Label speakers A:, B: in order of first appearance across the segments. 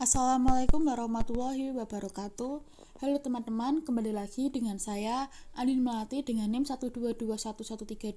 A: Assalamualaikum warahmatullahi wabarakatuh. Halo teman-teman, kembali lagi dengan saya Andin Melati dengan NIM 122111321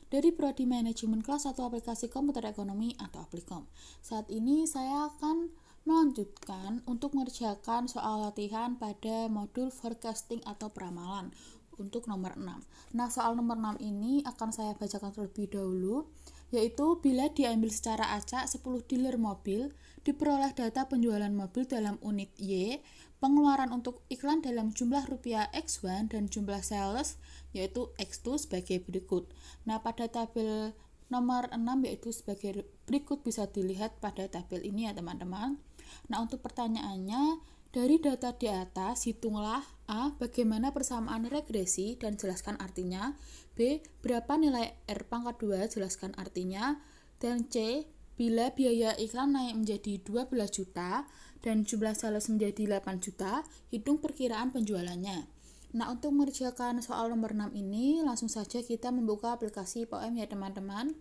A: dari Prodi Manajemen Kelas 1 Aplikasi Komputer Ekonomi atau Aplikkom. Saat ini saya akan melanjutkan untuk mengerjakan soal latihan pada modul forecasting atau peramalan untuk nomor 6. Nah, soal nomor 6 ini akan saya bacakan terlebih dahulu, yaitu bila diambil secara acak 10 dealer mobil, diperoleh data penjualan mobil dalam unit Y, pengeluaran untuk iklan dalam jumlah rupiah X1 dan jumlah sales yaitu X2 sebagai berikut. Nah, pada tabel nomor 6 yaitu sebagai berikut bisa dilihat pada tabel ini ya teman-teman. Nah, untuk pertanyaannya, dari data di atas, hitunglah A. Bagaimana persamaan regresi dan jelaskan artinya. B. Berapa nilai R pangkat 2, jelaskan artinya. Dan C. Bila biaya iklan naik menjadi 12 juta dan jumlah sales menjadi 8 juta, hitung perkiraan penjualannya. Nah, untuk mengerjakan soal nomor 6 ini, langsung saja kita membuka aplikasi POM ya teman-teman.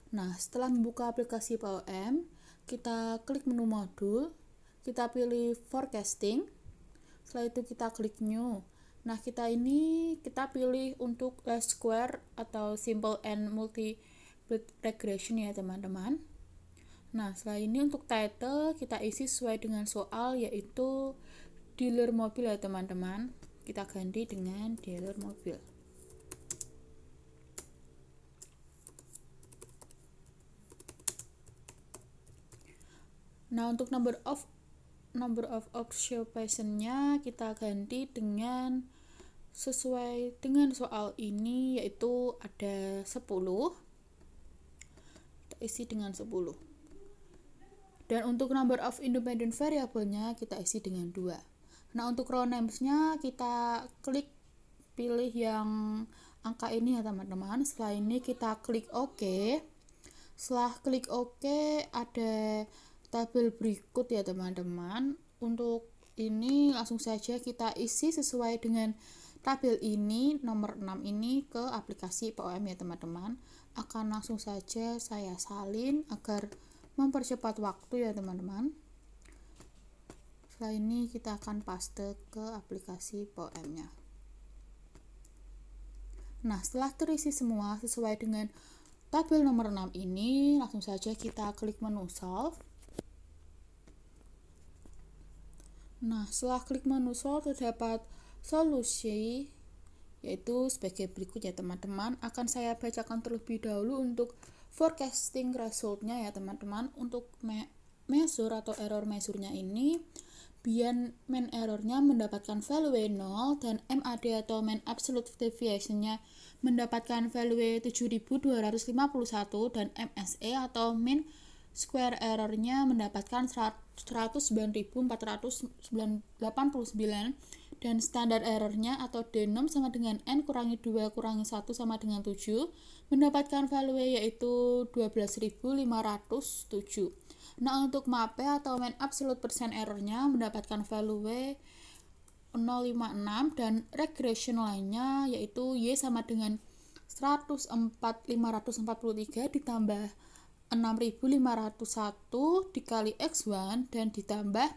A: Nah, setelah membuka aplikasi POM, kita klik menu modul, kita pilih forecasting, setelah itu kita klik new. Nah, kita pilih untuk least square atau simple and multi regression ya teman-teman. Nah, setelah ini untuk title kita isi sesuai dengan soal, yaitu dealer mobil ya teman-teman. Kita ganti dengan dealer mobil. Nah, untuk number of occupation-nya kita ganti dengan sesuai dengan soal ini, yaitu ada 10. Kita isi dengan 10. Dan untuk number of independent variable-nya kita isi dengan 2. Nah, untuk row names-nya kita klik pilih yang angka ini ya teman-teman. Setelah ini kita klik OK. Setelah klik OK, ada tabel berikut ya teman-teman. Untuk ini langsung saja kita isi sesuai dengan tabel ini, nomor 6 ini ke aplikasi POM ya teman-teman. Akan langsung saja saya salin agar mempercepat waktu ya teman-teman. Setelah ini kita akan paste ke aplikasi POM-nya. Nah, setelah terisi semua sesuai dengan tabel nomor 6 ini, langsung saja kita klik menu solve. Nah, setelah klik menu solve terdapat solusi, yaitu sebagai berikut ya teman-teman. Akan saya bacakan terlebih dahulu untuk forecasting result-nya ya teman-teman. Untuk measure atau error measure-nya ini, mean error-nya mendapatkan value 0 dan MAD atau mean absolute deviation-nya mendapatkan value 7251 dan MSE atau mean square error-nya mendapatkan 109.489 dan standar error-nya atau denom sama dengan n kurangi 2 kurangi 1 sama dengan 7 mendapatkan value yaitu 12.507. Nah, untuk MAPE atau mean absolute percent error-nya mendapatkan value 056 dan regression line-nya yaitu Y sama dengan 104.543 ditambah 6.501 dikali X1 dan ditambah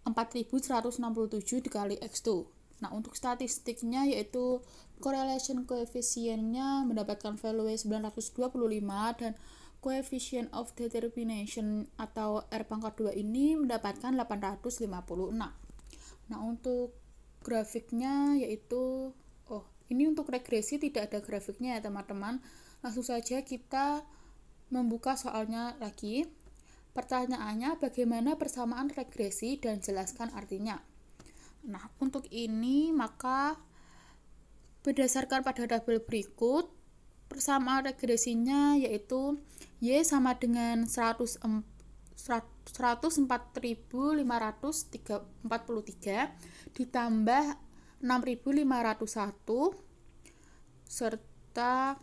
A: 4.167 dikali X2. Nah, untuk statistiknya yaitu correlation coefficient-nya mendapatkan value 925 dan coefficient of determination atau R pangkat 2 ini mendapatkan 856. Nah, untuk grafiknya yaitu ini untuk regresi tidak ada grafiknya ya teman-teman. Langsung saja kita membuka soalnya lagi. Pertanyaannya, bagaimana persamaan regresi dan jelaskan artinya. Nah, untuk ini maka berdasarkan pada tabel berikut, persamaan regresinya yaitu Y sama dengan 104.543 ditambah 6.501 serta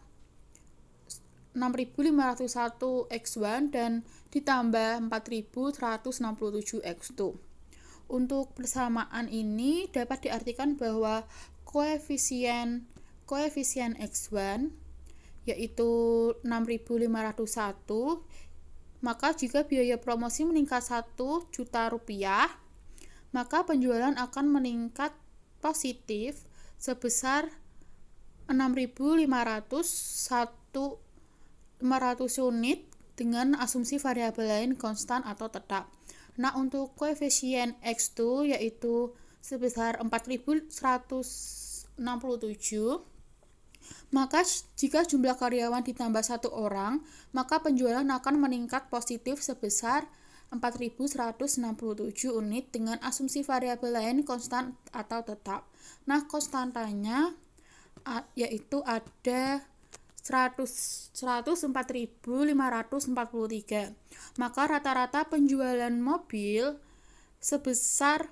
A: 6.501 X1 dan ditambah 4.167 X2. Untuk persamaan ini dapat diartikan bahwa koefisien X1 yaitu 6.501 Maka jika biaya promosi meningkat 1 juta rupiah, maka penjualan akan meningkat positif sebesar 6.500 unit dengan asumsi variabel lain konstan atau tetap. Nah, untuk koefisien X2 yaitu sebesar 4.167, maka jika jumlah karyawan ditambah 1 orang, maka penjualan akan meningkat positif sebesar 4.167 unit dengan asumsi variabel lain konstan atau tetap. Nah, konstantanya yaitu ada 104.543. Maka rata-rata penjualan mobil sebesar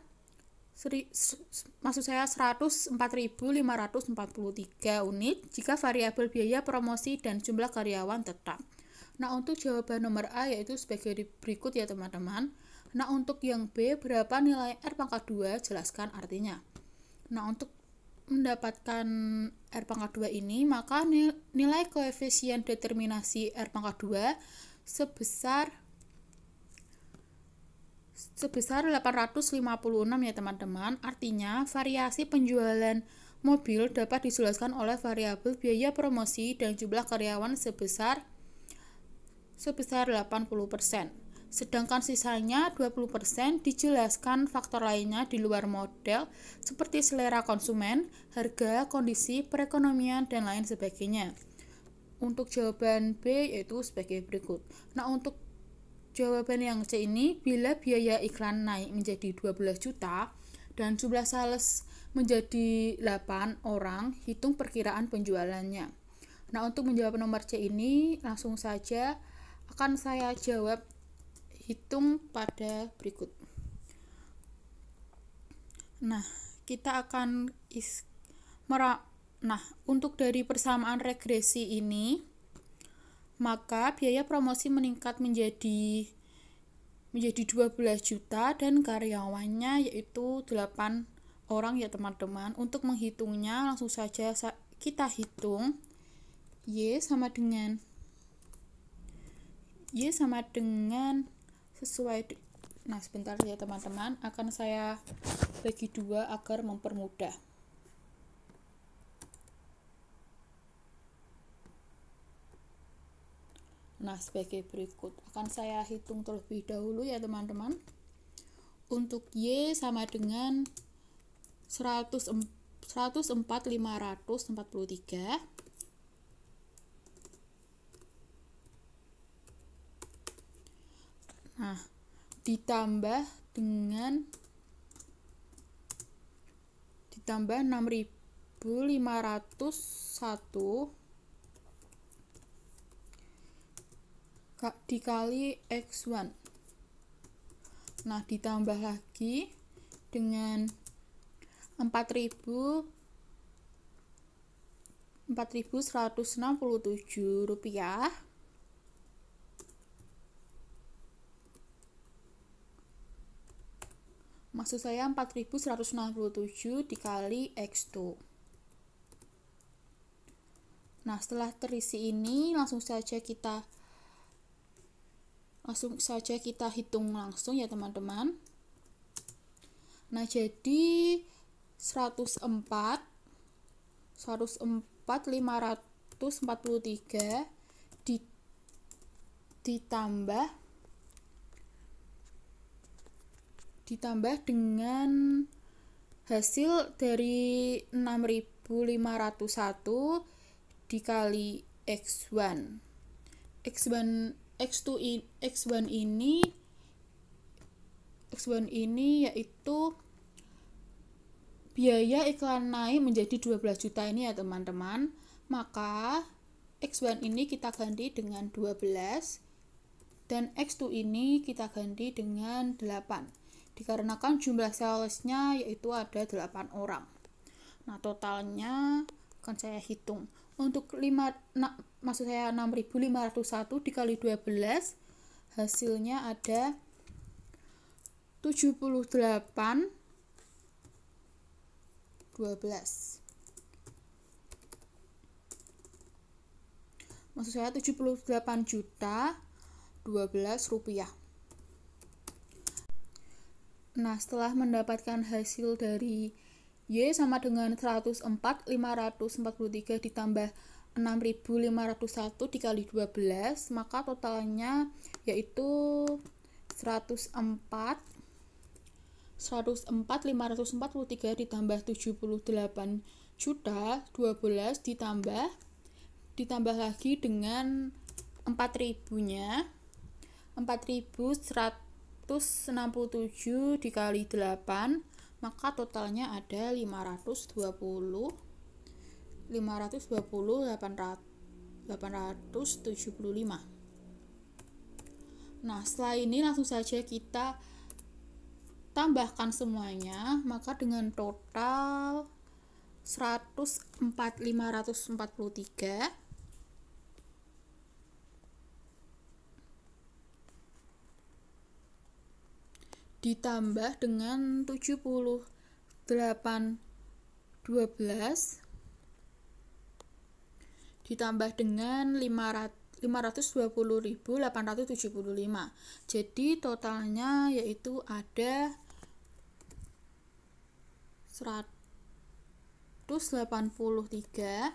A: 104.543 unit jika variabel biaya promosi dan jumlah karyawan tetap. Nah, untuk jawaban nomor A yaitu sebagai berikut ya teman-teman. Nah, untuk yang B, berapa nilai R pangkat 2? Jelaskan artinya. Nah, untuk mendapatkan R pangkat 2 ini, maka nilai koefisien determinasi R pangkat 2 sebesar 856 ya teman-teman. Artinya variasi penjualan mobil dapat dijelaskan oleh variabel biaya promosi dan jumlah karyawan sebesar 80%. Sedangkan sisanya 20% dijelaskan faktor lainnya di luar model seperti selera konsumen, harga, kondisi perekonomian, dan lain sebagainya. Untuk jawaban B yaitu sebagai berikut. Nah, untuk jawaban yang C ini, bila biaya iklan naik menjadi 12 juta dan jumlah sales menjadi 8 orang, hitung perkiraan penjualannya. Nah, untuk menjawab nomor C ini langsung saja akan saya jawab hitung pada berikut. Nah, kita akan untuk dari persamaan regresi ini, maka biaya promosi meningkat menjadi 12 juta dan karyawannya yaitu 8 orang ya teman-teman. Untuk menghitungnya langsung saja kita hitung Y sama dengan sesuai. Nah, sebentar ya teman-teman, akan saya bagi dua agar mempermudah. Nah, sebagai berikut akan saya hitung terlebih dahulu ya teman-teman. Untuk Y sama dengan 104.543. Nah, ditambah 6.501 dikali X1. Nah, ditambah lagi dengan 4.167 rupiah. Maksud saya 4.167 dikali X2. Nah, setelah terisi ini langsung saja kita hitung langsung ya teman-teman. Nah, jadi 104.543 ditambah dengan hasil dari 6.501 dikali X1 ini yaitu biaya iklan naik menjadi 12 juta ini ya teman-teman. Maka X1 ini kita ganti dengan 12 dan X2 ini kita ganti dengan 8. Dikarenakan jumlah salesnya yaitu ada 8 orang. Nah, totalnya akan saya hitung. Untuk 6.501 dikali 12 hasilnya ada 78,12. Maksud saya 78 juta rupiah. Nah, setelah mendapatkan hasil dari Y sama dengan 104.543 ditambah 6.501 dikali 12, maka totalnya yaitu 104.543 ditambah 78 juta 12 ditambah lagi dengan 4.000-nya 4.167 dikali 8, maka totalnya ada 875. Nah, setelah ini langsung saja kita tambahkan semuanya, maka dengan total 104.543 ditambah dengan 78.12 ditambah dengan 520.875. Jadi totalnya yaitu ada 185,875.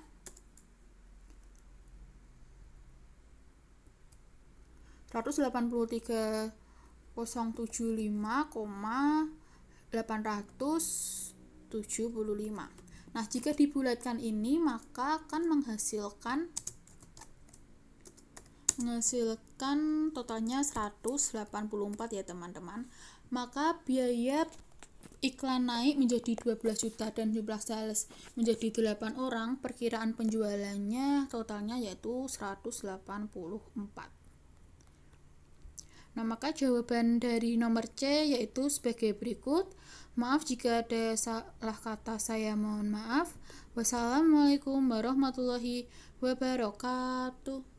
A: Nah, jika dibulatkan ini maka akan menghasilkan totalnya 184 ya teman-teman. Maka biaya iklan naik menjadi 12 juta dan jumlah sales menjadi 8 orang, perkiraan penjualannya totalnya yaitu 184. Nah, maka jawaban dari nomor C yaitu sebagai berikut. Maaf jika ada salah kata, saya mohon maaf. Wassalamualaikum warahmatullahi wabarakatuh.